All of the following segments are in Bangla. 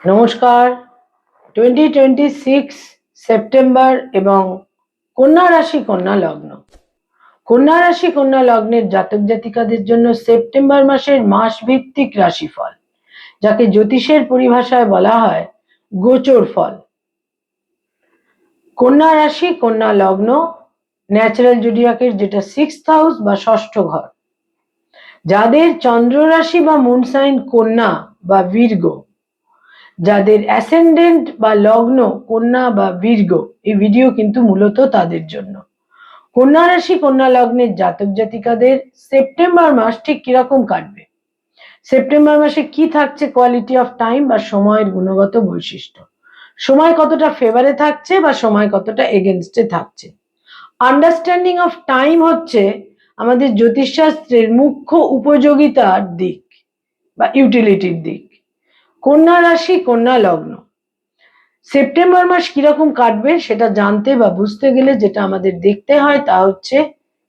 নমস্কার। 2026 সেপ্টেম্বর এবং কন্যা রাশি কন্যা লগ্ন। কন্যা রাশি কন্যা লগ্নের জাতক জাতিকাদের জন্য সেপ্টেম্বর মাসের মাসভিত্তিক রাশিফল, যাকে জ্যোতিষের পরিভাষায় বলা হয় গোচর ফল। কন্যা রাশি কন্যা লগ্ন ন্যাচারাল জুডিয়াকের যেটা 6th হাউস বা ষষ্ঠ ঘর। যাদের চন্দ্র রাশি বা মুন সাইন কন্যা বা বীর্গ, যাদের অ্যাসেন্ডেন্ট বা লগ্ন কন্যা বা বীর্গ, এই ভিডিও কিন্তু মূলত তাদের জন্য। কন্যা রাশি কন্যা লগ্নের জাতক জাতিকাদের সেপ্টেম্বর মাস ঠিক কিরকম কাটবে, সেপ্টেম্বর মাসে কি থাকছে কোয়ালিটি অফ টাইম বা সময়ের গুণগত বৈশিষ্ট্য, সময় কতটা ফেভারে থাকছে বা সময় কতটা এগেনস্টে থাকছে। আন্ডারস্ট্যান্ডিং অফ টাইম হচ্ছে আমাদের জ্যোতিষশাস্ত্রের মুখ্য উপযোগিতার দিক বা ইউটিলিটির দিক। কন্যা রাশি কন্যা লগ্ন সেপ্টেম্বর মাস কিরকম কাটবে সেটা জানতে বা বুঝতে গেলে যেটা আমাদের দেখতে হয় তা হচ্ছে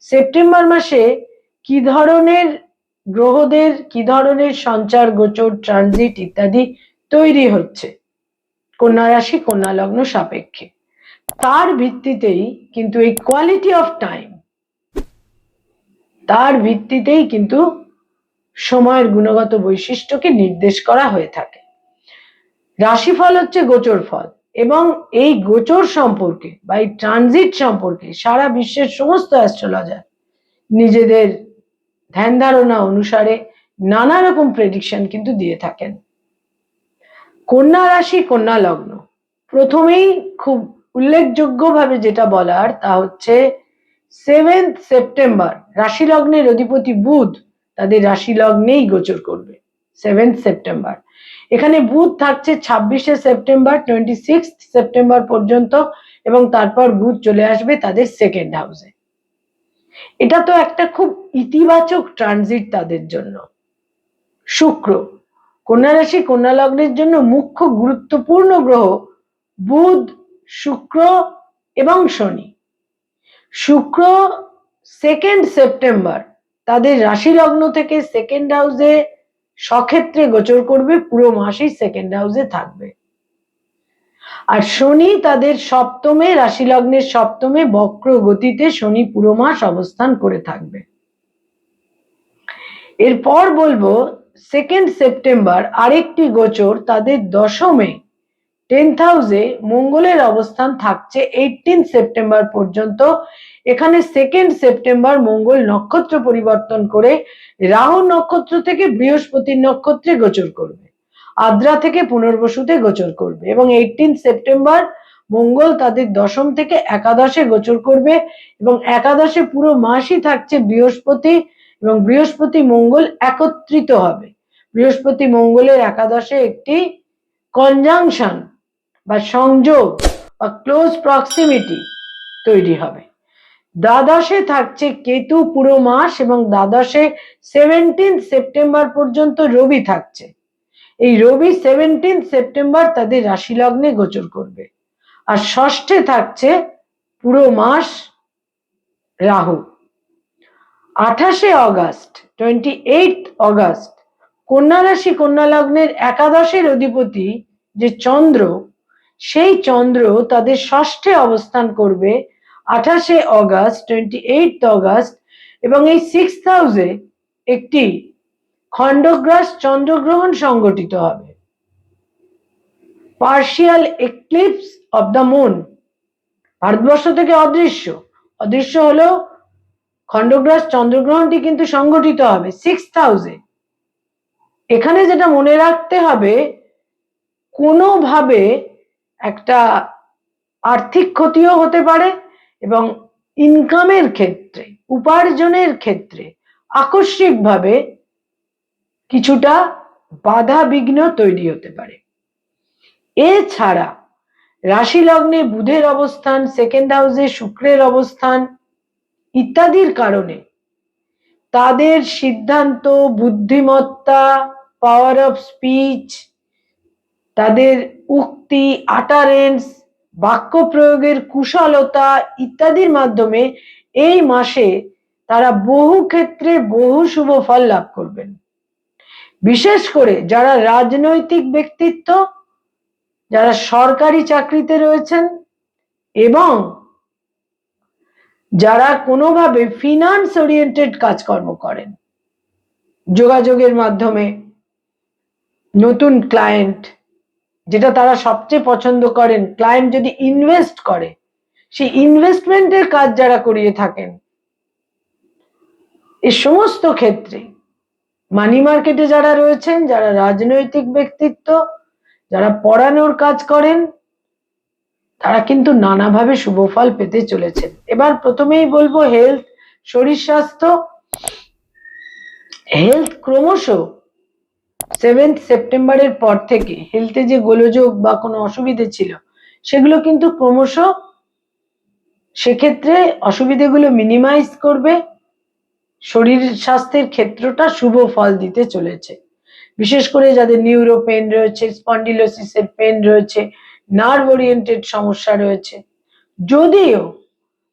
সেপ্টেম্বর মাসে কি ধরনের গ্রহদের কি ধরনের সঞ্চার গোচর ট্রানজিট ইত্যাদি তৈরি হচ্ছে কন্যা রাশি কন্যা লগ্ন সাপেক্ষে। তার ভিত্তিতেই কিন্তু এই কোয়ালিটি অফ টাইম, তার ভিত্তিতেই কিন্তু সময়ের গুণগত বৈশিষ্ট্যকে নির্দেশ করা হয়ে থাকে। রাশিফল হচ্ছে গোচর ফল এবং এই গোচর সম্পর্কে বা এই ট্রানজিট সম্পর্কে সারা বিশ্বের সমস্ত অ্যাস্ট্রোলজার নিজেদের ধ্যান ধারণা অনুসারে নানা রকম প্রেডিকশন কিন্তু দিয়ে থাকেন। কন্যা রাশি কন্যা লগ্ন প্রথমেই খুব উল্লেখযোগ্যভাবে যেটা বলার তা হচ্ছে 7th সেপ্টেম্বর রাশি লগ্নের অধিপতি বুধ তাদের রাশি লগ্নেই গোচর করবে 7th সেপ্টেম্বর। এখানে বুধ থাকছে 26শে সেপ্টেম্বর 26th সেপ্টেম্বর পর্যন্ত এবং তারপর বুধ চলে আসবে তাদের সেকেন্ড হাউসে। এটা তো একটা খুব ইতিবাচক ট্রানজিট তাদের জন্য। শুক্র কন্যা রাশি কন্যা লগ্নের জন্য মুখ্য গুরুত্বপূর্ণ গ্রহ বুধ, শুক্র এবং শনি। শুক্র 2nd সেপ্টেম্বর তাদের রাশি লগ্ন থেকে সেকেন্ড হাউসে সক্ষেত্রে গোচর করবে, পুরো মাসই সেকেন্ড হাউসে থাকবে। আর শনি তাদের সপ্তমে, রাশি লগ্নের সপ্তমে বক্র গতিতে শনি পুরো মাস অবস্থান করে থাকবে। এরপর বলবো 2nd সেপ্টেম্বর আরেকটি গোচর তাদের দশমে 10th হাউসে মঙ্গলের অবস্থান থাকছে 18 সেপ্টেম্বর পর্যন্ত। এখানে 2nd সেপ্টেম্বর মঙ্গল নক্ষত্র পরিবর্তন করে রাহু নক্ষত্র থেকে বৃহস্পতির নক্ষত্রে গোচর করবে, আদ্রা থেকে পুনর্বসুতে গোচর করবে এবং 18 সেপ্টেম্বর মঙ্গল তাদের দশম থেকে একাদশে গোচর করবে এবং একাদশে পুরো মাসই থাকছে বৃহস্পতি এবং বৃহস্পতি মঙ্গল একত্রিত হবে। বৃহস্পতি মঙ্গলের একাদশে একটি কনজাংশন বা সংযোগ বা ক্লোজ প্রক্সিমিটি তৈরি হবে। দ্বাদশে থাকছে কেতু পুরো মাস এবং দ্বাদশে 17 সেপ্টেম্বর পর্যন্ত রবি থাকছে। এই রবি 17 সেপ্টেম্বর তাদের রাশি লগ্নে গোচর করবে। আর ষষ্ঠে থাকছে পুরো মাস রাহু। 28 অগস্ট 28 অগস্ট কন্যা রাশি কন্যা লগ্নের একাদশের অধিপতি যে চন্দ্র, সেই চন্দ্র তাদের ষষ্ঠে অবস্থান করবে 28 অগস্ট 28 অগস্ট এবং এই 6th হাউসে একটি খণ্ডগ্রাস চন্দ্রগ্রহণ সংগঠিত হবে। Partial eclipse of the moon, Bharatvarsha থেকে অদৃশ্য, অদৃশ্য হলেও খণ্ডগ্রাস চন্দ্রগ্রহণটি কিন্তু সংগঠিত হবে 6th হাউসে। এখানে যেটা মনে রাখতে হবে, কোনোভাবে একটা আর্থিক ক্ষতিও হতে পারে এবং ইনকামের ক্ষেত্রে, উপার্জনের ক্ষেত্রে আকস্মিকভাবে কিছুটা বাধা বিঘ্ন তৈরি হতে পারে। এছাড়া রাশি লগ্নে বুধের অবস্থান, সেকেন্ড হাউসে শুক্রের অবস্থান ইত্যাদির কারণে তাদের সিদ্ধান্ত, বুদ্ধিমত্তা, পাওয়ার অফ স্পিচ, তাদের উক্তি, আটারেন্স, বাক্য প্রয়োগের কুশলতা ইত্যাদির মাধ্যমে এই মাসে তারা বহু ক্ষেত্রে বহু শুভ ফল লাভ করবেন। বিশেষ করে যারা রাজনৈতিক ব্যক্তিত্ব যারা সরকারি চাকরিতে রয়েছেন এবং যারা কোনোভাবে ফিনান্স ওরিয়েন্টেড কাজকর্ম করেন, যোগাযোগের মাধ্যমে নতুন ক্লায়েন্ট, যেটা তারা সবচেয়ে পছন্দ করেন, ক্লায়েন্ট যদি ইনভেস্ট করে সেই ইনভেস্টমেন্টের কাজ যারা করিয়ে থাকেন, এই সমস্ত ক্ষেত্রে মানি মার্কেটে যারা রয়েছেন, যারা রাজনৈতিক ব্যক্তিত্ব, যারা পড়ানোর কাজ করেন, তারা কিন্তু নানাভাবে শুভ ফল পেতে চলেছেন। এবার প্রথমেই বলবো হেলথ, শরীর স্বাস্থ্য। হেলথ ক্রমশ 7th সেপ্টেম্বরের পর থেকে হেলথে যে গোলযোগ বা কোনো অসুবিধে ছিল সেগুলো কিন্তু ক্রমশ সেক্ষেত্রে অসুবিধেগুলো মিনিমাইজ করবে। শরীর স্বাস্থ্যের ক্ষেত্রটা শুভ ফল দিতে চলেছে। বিশেষ করে যাদের নিউরো পেন রয়েছে, স্পন্ডিলোসিসের পেন রয়েছে, নার্ভ ওরিয়েন্টেড সমস্যা রয়েছে, যদিও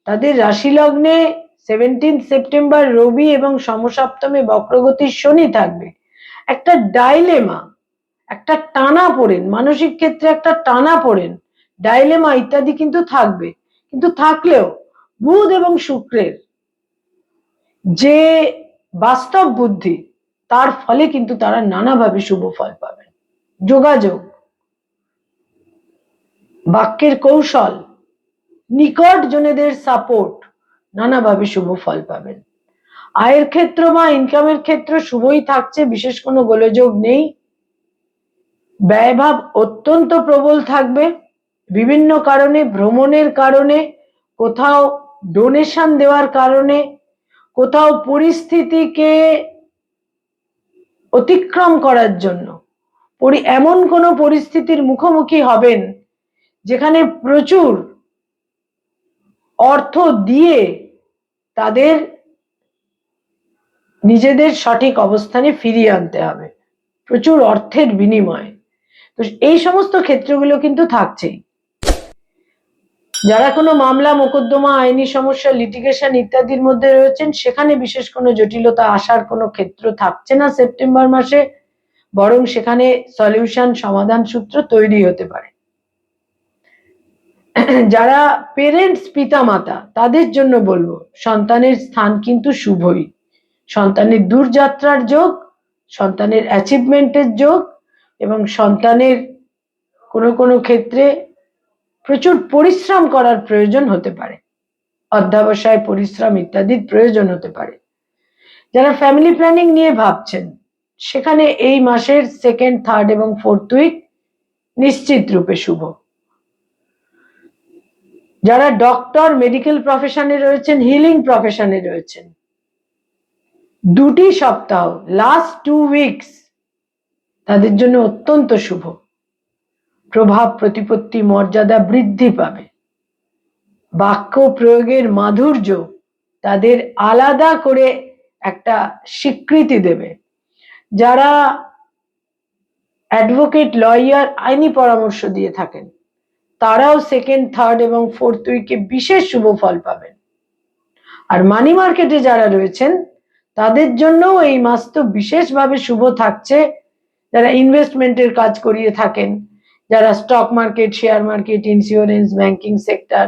তাদের রাশি লগ্নে 17 সেপ্টেম্বর রবি এবং সমসপ্তমে বক্রগতির শনি থাকবে, একটা ডাইলেমা, একটা টানা পড়েন, মানসিক ক্ষেত্রে একটা টানা পড়েন, ডাইলেমা ইত্যাদি কিন্তু থাকবে। কিন্তু থাকলেও বুধ এবং শুক্রের যে বাস্তব বুদ্ধি, তার ফলে কিন্তু তারা নানাভাবে শুভ ফল পাবেন। যোগাযোগ, বাক্যের কৌশল, নিকট জনেদের সাপোর্ট, নানাভাবে শুভ ফল পাবেন। আয়ের ক্ষেত্র বা ইনকামের ক্ষেত্র শুভই থাকছে, বিশেষ কোনো গোলযোগ নেই। ব্যয়ভাব অত্যন্ত প্রবল থাকবে, বিভিন্ন কারণে, ভ্রমণের কারণে, কোথাও ডোনেশন দেওয়ার কারণে, কোথাও পরিস্থিতিকে অতিক্রম করার জন্য এমন কোনো পরিস্থিতির মুখোমুখি হবেন যেখানে প্রচুর অর্থ দিয়ে তাদের নিজেদের সঠিক অবস্থানে ফিরিয়ে আনতে হবে, প্রচুর অর্থের বিনিময়ে। তো এই সমস্ত ক্ষেত্রগুলো কিন্তু থাকছেই। যারা কোনো মামলা মোকদ্দমা, আইনি সমস্যা, লিটিগেশন ইত্যাদির মধ্যে রয়েছেন, সেখানে বিশেষ কোনো জটিলতা আসার কোনো ক্ষেত্র থাকছে না সেপ্টেম্বর মাসে, বরং সেখানে সলিউশন, সমাধান সূত্র তৈরি হতে পারে। যারা পেরেন্টস, পিতা মাতা, তাদের জন্য বলবো সন্তানের স্থান কিন্তু শুভই। সন্তানের দূরযাত্রার যোগ, সন্তানের অ্যাচিভমেন্টের যোগ এবং সন্তানের কোনো কোনো ক্ষেত্রে প্রচুর পরিশ্রম করার প্রয়োজন হতে পারে, অধ্যবসায়, পরিশ্রম ইত্যাদির প্রয়োজন হতে পারে। যারা ফ্যামিলি প্ল্যানিং নিয়ে ভাবছেন, সেখানে এই মাসের 2nd, 3rd এবং 4th উইক নিশ্চিত রূপে শুভ। যারা ডক্টর, মেডিকেল প্রফেশনে রয়েছেন, হিলিং প্রফেশনে রয়েছেন, 2টি সপ্তাহ, লাস্ট 2 উইকস তাদের জন্য অত্যন্ত শুভ। প্রভাব, প্রতিপত্তি, মর্যাদা বৃদ্ধি পাবে। বাক্য প্রয়োগের মাধুর্য তাদের আলাদা করে একটা স্বীকৃতি দেবে। যারা অ্যাডভোকেট, লয়ার, আইনি পরামর্শ দিয়ে থাকেন, তারাও 2nd, 3rd এবং 4th উইকে বিশেষ শুভ ফল পাবেন। আর মানি মার্কেটে যারা রয়েছেন, তাদের জন্য এই মাস তো বিশেষভাবে শুভ থাকছে। যারা ইনভেস্টমেন্টের কাজ করিয়ে থাকেন, যারা stock market, share market, insurance, banking sector,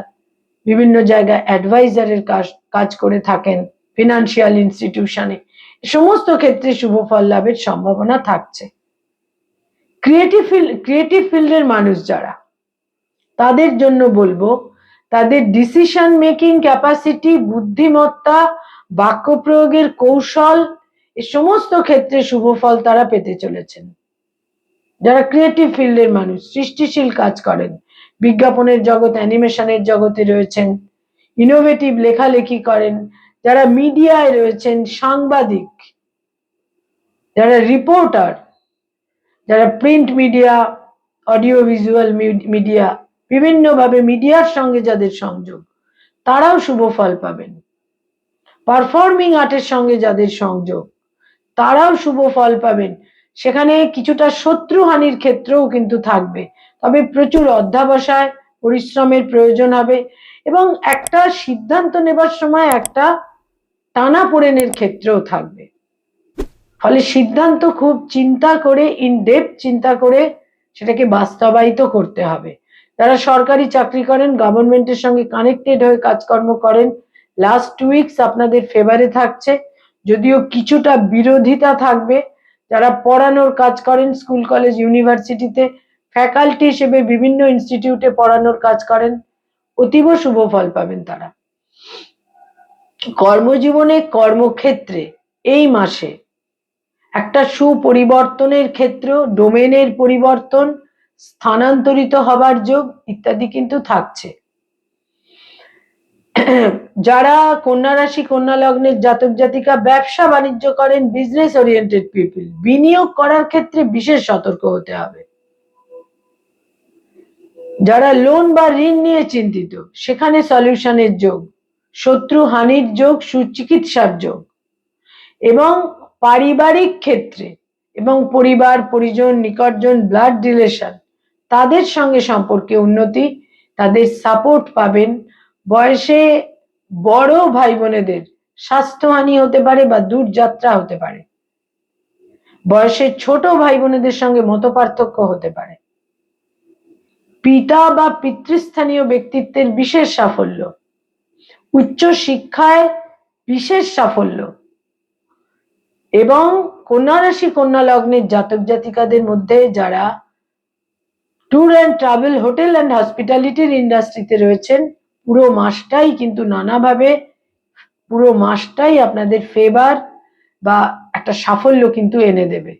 বিভিন্ন জায়গায় অ্যাডভাইজারের কাজ করে থাকেন, ফিনান্সিয়াল ইনস্টিটিউশনে, সমস্ত ক্ষেত্রে শুভ ফল লাভের সম্ভাবনা থাকছে। ক্রিয়েটিভ ফিল্ডের মানুষ যারা, তাদের জন্য বলবো তাদের ডিসিশন মেকিং ক্যাপাসিটি, বুদ্ধিমত্তা, বাক্য প্রয়োগের কৌশল, এই সমস্ত ক্ষেত্রে শুভ ফল তারা পেতে চলেছেন। যারা ক্রিয়েটিভ ফিল্ডের মানুষ, সৃষ্টিশীল কাজ করেন, বিজ্ঞাপনের জগৎ, অ্যানিমেশনের জগতে রয়েছেন, ইনোভেটিভ লেখালেখি করেন, যারা মিডিয়ায় রয়েছেন, সাংবাদিক, যারা রিপোর্টার, যারা print media, audio visual media, বিভিন্নভাবে মিডিয়ার সঙ্গে যাদের সংযোগ, তারাও শুভ ফল পাবেন। পারফর্মিং আর্টের সঙ্গে যাদের সংযোগ, তারাও শুভ ফল পাবেন। সেখানে কিছুটা শত্রুহানির ক্ষেত্রেও কিন্তু থাকবে, তবে প্রচুর অধ্যবসায়, পরিশ্রমের প্রয়োজন হবে এবং একটা সিদ্ধান্ত নেবার সময় একটা টানাপোড়েনের ক্ষেত্রেও থাকবে। ফলে সিদ্ধান্ত খুব চিন্তা করে, ইন ডেপথ চিন্তা করে সেটাকে বাস্তবায়িত করতে হবে। যারা সরকারি চাকরি করেন, গভর্নমেন্টের সঙ্গে কানেক্টেড হয়ে কাজকর্ম করেন, লাস্ট 2 উইকস আপনাদের ফেভারে থাকছে, যদিও কিছুটা বিরোধিতা থাকবে। যারা পড়ানোর কাজ করেন, স্কুল কলেজ ইউনিভার্সিটিতে ফ্যাকাল্টি হিসেবে বিভিন্ন ইনস্টিটিউটে পড়ানোর কাজ করেন, অতীব শুভ ফল পাবেন তারা। কর্মজীবনে, কর্মক্ষেত্রে এই মাসে একটা সুপরিবর্তনের ক্ষেত্র, ডোমেনের পরিবর্তন, স্থানান্তরিত হবার যোগ ইত্যাদি কিন্তু থাকছে। যারা কন্যা রাশি, কন্যা লগ্নের জাতক জাতিকা ব্যবসা বাণিজ্য করেন, বিজনেস ওরিয়েন্টেড পিপল, বিনিয়োগ করার ক্ষেত্রে বিশেষ সতর্ক হতে হবে। যারা লোন বা ঋণ নিয়ে চিন্তিত, সেখানে সলিউশনের যোগ, শত্রু হানির যোগ, সুচিকিৎসার যোগ, এবং পারিবারিক ক্ষেত্রে এবং পরিবার পরিজন নিকটজন ব্লাড রিলেশন তাদের সঙ্গে সম্পর্কে উন্নতি, তাদের সাপোর্ট পাবেন। বয়সে বড় ভাই বোনেদের স্বাস্থ্যহানি হতে পারে বা দূরযাত্রা হতে পারে। বয়সে ছোট ভাই বোনেদের সঙ্গে মতপার্থক্য হতে পারে। পিতা বা পিতৃস্থানীয় ব্যক্তিত্বের বিশেষ সাফল্য, উচ্চ শিক্ষায় বিশেষ সাফল্য, এবং কন্যা রাশি কন্যা লগ্নের জাতক জাতিকাদের মধ্যে যারা tour and travel, hotel and হসপিটালিটির ইন্ডাস্ট্রিতে রয়েছেন, পুরো মাসটাই কিন্তু নানাভাবে, পুরো মাসটাই আপনাদের ফেভার বা একটা সাফল্য কিন্তু এনে দেবে।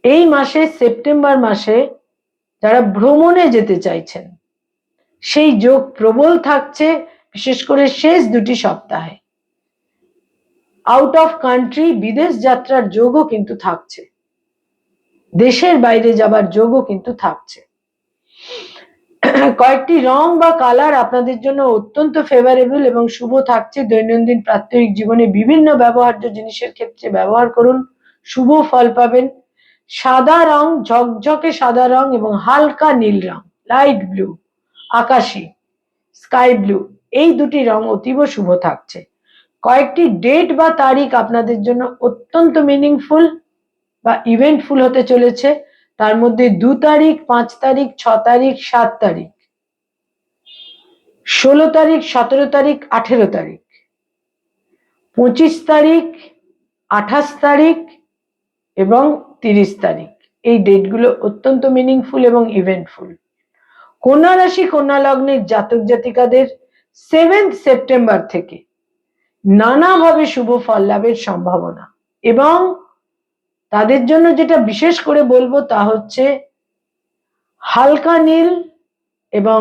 এই মাসে, সেপ্টেম্বর মাসে যারা ভ্রমণে যেতে চাইছেন, সেই যোগ প্রবল থাকছে, বিশেষ করে শেষ 2টি সপ্তাহে। আউট অফ কান্ট্রি, বিদেশ যাত্রার যোগও কিন্তু থাকছে, দেশের বাইরে যাবার যোগও কিন্তু থাকছে। কয়েকটি রং বা কালার আপনাদের জন্য অত্যন্ত ফেভারেবল এবং শুভ থাকছে। দৈনন্দিন প্রাত্যহিক জীবনে বিভিন্ন ব্যবহার্য জিনিসের ক্ষেত্রে ব্যবহার করুন, শুভ ফল পাবেন। সাদা রং, ঝকঝকে সাদা রং এবং হালকা নীল রং, লাইট ব্লু, আকাশি, স্কাই ব্লু, এই 2টি রং অতীব শুভ থাকছে। কয়েকটি ডেট বা তারিখ আপনাদের জন্য অত্যন্ত মিনিংফুল বা ইভেন্টফুল হতে চলেছে। তার মধ্যে 2 তারিখ, 5 তারিখ, 6 তারিখ, 7 তারিখ, 16 তারিখ, 17 তারিখ, 18 তারিখ, 25 তারিখ, 28 তারিখ এবং 30 তারিখ, এই ডেটগুলো অত্যন্ত মিনিংফুল এবং ইভেন্টফুল। কন্যা রাশি কন্যা লগ্নের জাতক জাতিকাদের 7 সেপ্টেম্বর থেকে নানাভাবে শুভ ফল লাভের সম্ভাবনা, এবং তাদের জন্য যেটা বিশেষ করে বলবো তা হচ্ছে হালকা নীল এবং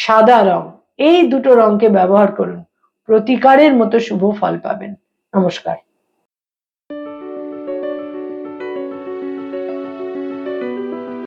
সাদা রং, এই 2টো রংকে ব্যবহার করুন, প্রতিকারের মতো শুভ ফল পাবেন। নমস্কার।